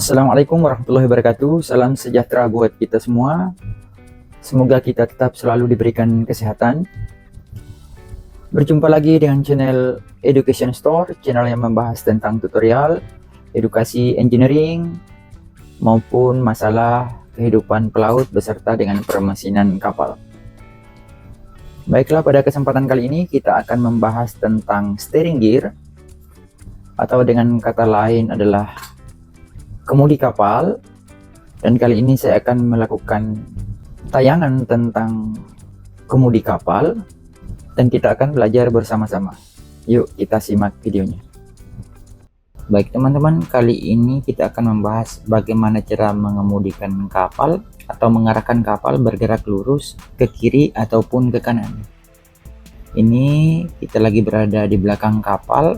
Assalamualaikum warahmatullahi wabarakatuh. Salam sejahtera buat kita semua. Semoga kita tetap selalu diberikan kesehatan. Berjumpa lagi dengan channel Education Store, channel yang membahas tentang tutorial, edukasi engineering, maupun masalah kehidupan pelaut beserta dengan permesinan kapal. Baiklah, pada kesempatan kali ini kita akan membahas tentang steering gear, atau dengan kata lain adalah kemudi kapal. Dan kali ini saya akan melakukan tayangan tentang kemudi kapal dan kita akan belajar bersama-sama. Yuk kita simak videonya. Baik teman-teman, kali ini kita akan membahas bagaimana cara mengemudikan kapal atau mengarahkan kapal bergerak lurus ke kiri ataupun ke kanan. Ini kita lagi berada di belakang kapal,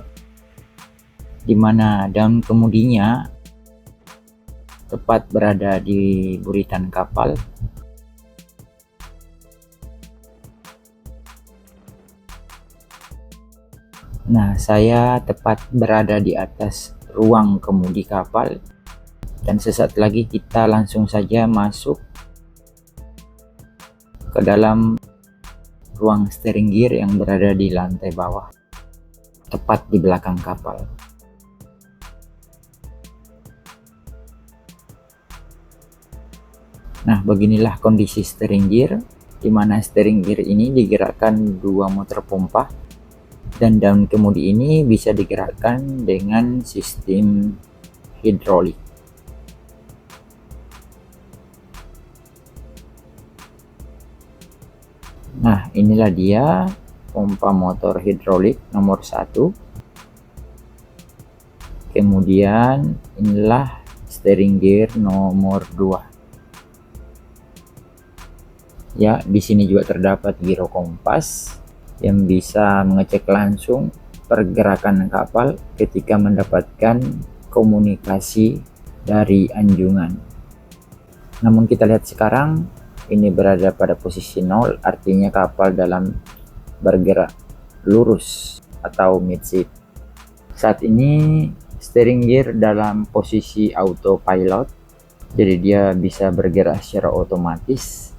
di mana daun kemudinya tepat berada di buritan kapal. Nah, saya tepat berada di atas ruang kemudi kapal, dan sesaat lagi kita langsung saja masuk ke dalam ruang steering gear yang berada di lantai bawah, tepat di belakang kapal. Nah, beginilah kondisi steering gear, di mana steering gear ini digerakkan dua motor pompa, dan daun kemudi ini bisa digerakkan dengan sistem hidrolik. Nah, inilah dia pompa motor hidrolik nomor 1. Kemudian inilah steering gear nomor 2. Ya, di sini juga terdapat giro kompas yang bisa mengecek langsung pergerakan kapal ketika mendapatkan komunikasi dari anjungan. Namun kita lihat sekarang ini berada pada posisi 0, artinya kapal dalam bergerak lurus atau midship. Saat ini steering gear dalam posisi autopilot, jadi dia bisa bergerak secara otomatis.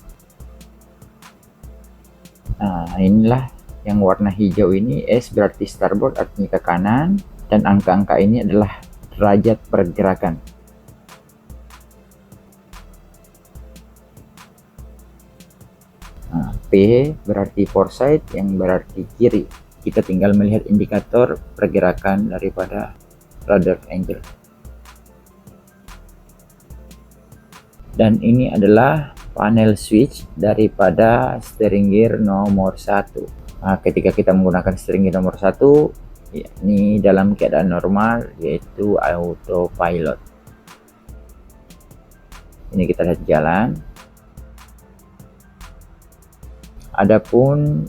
Nah, inilah yang warna hijau ini, S berarti starboard, artinya ke kanan, dan angka-angka ini adalah derajat pergerakan. Nah, P berarti port side, yang berarti kiri. Kita tinggal melihat indikator pergerakan daripada rudder angle. Dan ini adalah panel switch daripada steering gear nomor 1. Nah, ketika kita menggunakan steering gear nomor 1, ini dalam keadaan normal, yaitu autopilot. Ini kita lihat jalan. Adapun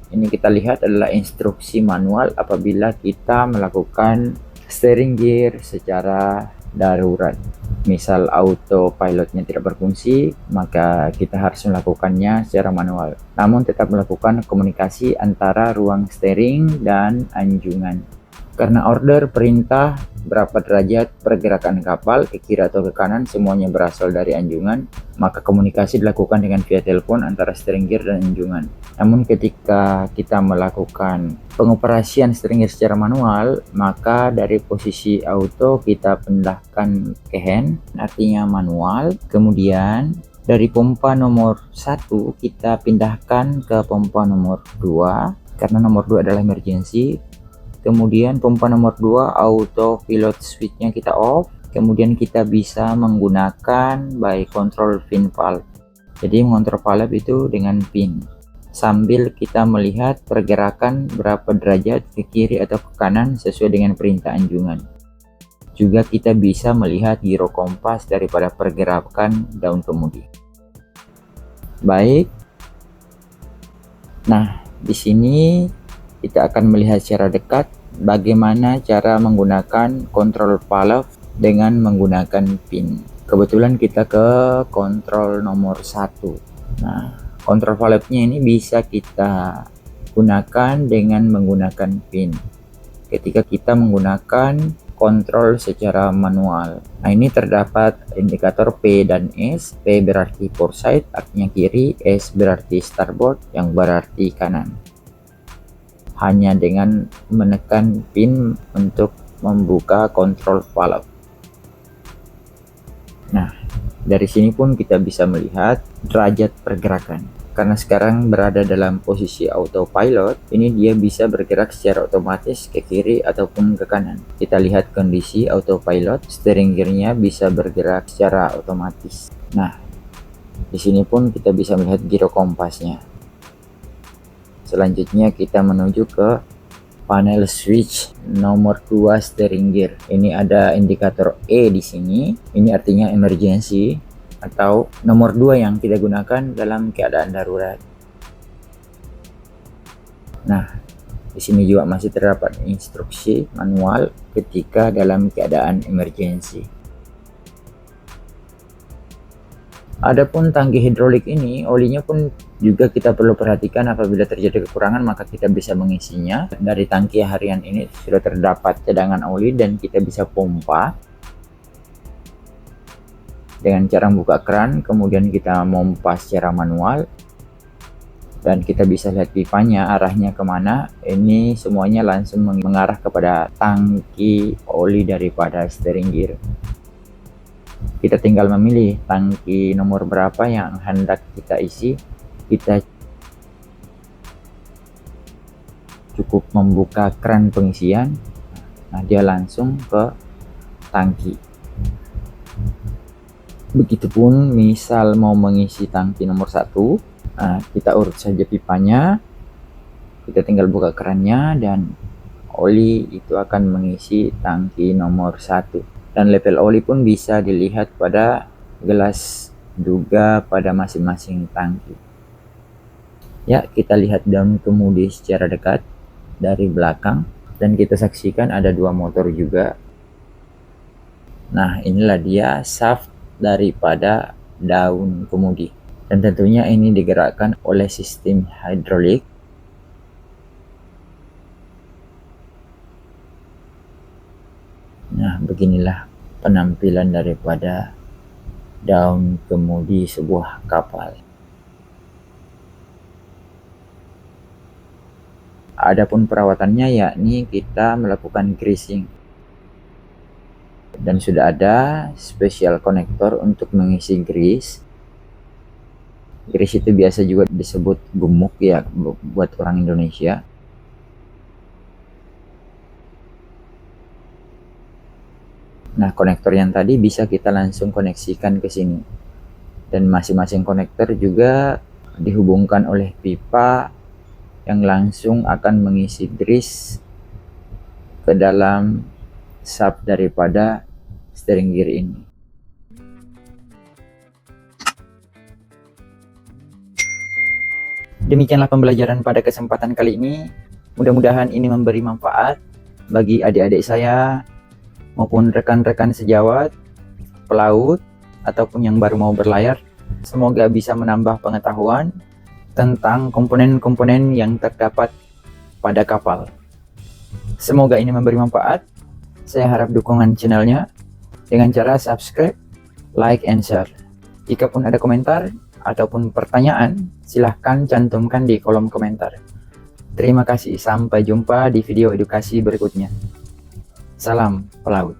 ini kita lihat adalah instruksi manual apabila kita melakukan steering gear secara darurat. Misal autopilotnya tidak berfungsi, maka kita harus melakukannya secara manual. Namun tetap melakukan komunikasi antara ruang steering dan anjungan. Karena order perintah berapa derajat pergerakan kapal ke kiri atau ke kanan semuanya berasal dari anjungan, maka komunikasi dilakukan dengan via telepon antara steering gear dan anjungan. Namun ketika kita melakukan pengoperasian steering gear secara manual, maka dari posisi auto kita pindahkan ke hand, artinya manual. Kemudian dari pompa nomor 1 kita pindahkan ke pompa nomor 2, karena nomor 2 adalah emergency. Kemudian pompa nomor 2 auto pilot switchnya kita off. Kemudian kita bisa menggunakan by control pin valve. Jadi mengontrol valve itu dengan pin, sambil kita melihat pergerakan berapa derajat ke kiri atau ke kanan sesuai dengan perintah anjungan. Juga kita bisa melihat giro kompas daripada pergerakan daun kemudi. Baik. Nah, di sini kita akan melihat secara dekat bagaimana cara menggunakan control valve dengan menggunakan pin. Kebetulan kita ke kontrol nomor 1. Nah, kontrol valve-nya ini bisa kita gunakan dengan menggunakan pin. Ketika kita menggunakan kontrol secara manual. Nah, ini terdapat indikator P dan S. P berarti port side, artinya kiri. S berarti starboard, yang berarti kanan. Hanya dengan menekan pin untuk membuka kontrol valve. Nah, dari sini pun kita bisa melihat derajat pergerakan. Karena sekarang berada dalam posisi autopilot, ini dia bisa bergerak secara otomatis ke kiri ataupun ke kanan. Kita lihat kondisi autopilot, steering gearnya bisa bergerak secara otomatis. Nah, di sini pun kita bisa melihat giro kompasnya. Selanjutnya kita menuju ke panel switch nomor 2 steering gear. Ini ada indikator E di sini. Ini artinya emergency atau nomor 2 yang kita gunakan dalam keadaan darurat. Nah, di sini juga masih terdapat instruksi manual ketika dalam keadaan emergency. Adapun tangki hidrolik ini, olinya pun juga kita perlu perhatikan. Apabila terjadi kekurangan, maka kita bisa mengisinya. Dari tangki harian ini sudah terdapat cadangan oli dan kita bisa pompa dengan cara membuka keran, kemudian kita pompa secara manual, dan kita bisa lihat pipanya arahnya kemana. Ini semuanya langsung mengarah kepada tangki oli daripada steering gear. Kita tinggal memilih tangki nomor berapa yang hendak kita isi. Kita cukup membuka keran pengisian, nah dia langsung ke tangki. Begitupun misal mau mengisi tangki nomor 1, nah, kita urut saja pipanya, kita tinggal buka kerannya dan oli itu akan mengisi tangki nomor 1. Dan level oli pun bisa dilihat pada gelas juga pada masing-masing tangki. Ya, kita lihat daun kemudi secara dekat dari belakang dan kita saksikan ada 2 motor juga. Nah, inilah dia shaft daripada daun kemudi, dan tentunya ini digerakkan oleh sistem hidrolik. Nah, beginilah penampilan daripada daun kemudi sebuah kapal. Adapun perawatannya yakni kita melakukan greasing. Dan sudah ada spesial konektor untuk mengisi grease. Grease itu biasa juga disebut gemuk ya buat orang Indonesia. Nah, konektor yang tadi bisa kita langsung koneksikan ke sini. Dan masing-masing konektor juga dihubungkan oleh pipa yang langsung akan mengisi grease ke dalam shaft daripada steering gear ini. Demikianlah pembelajaran pada kesempatan kali ini. Mudah-mudahan ini memberi manfaat bagi adik-adik saya maupun rekan-rekan sejawat, pelaut, ataupun yang baru mau berlayar. Semoga bisa menambah pengetahuan tentang komponen-komponen yang terdapat pada kapal. Semoga ini memberi manfaat. Saya harap dukungan channelnya dengan cara subscribe, like, and share. Jika pun ada komentar ataupun pertanyaan, silahkan cantumkan di kolom komentar. Terima kasih, sampai jumpa di video edukasi berikutnya. Salam pelaut.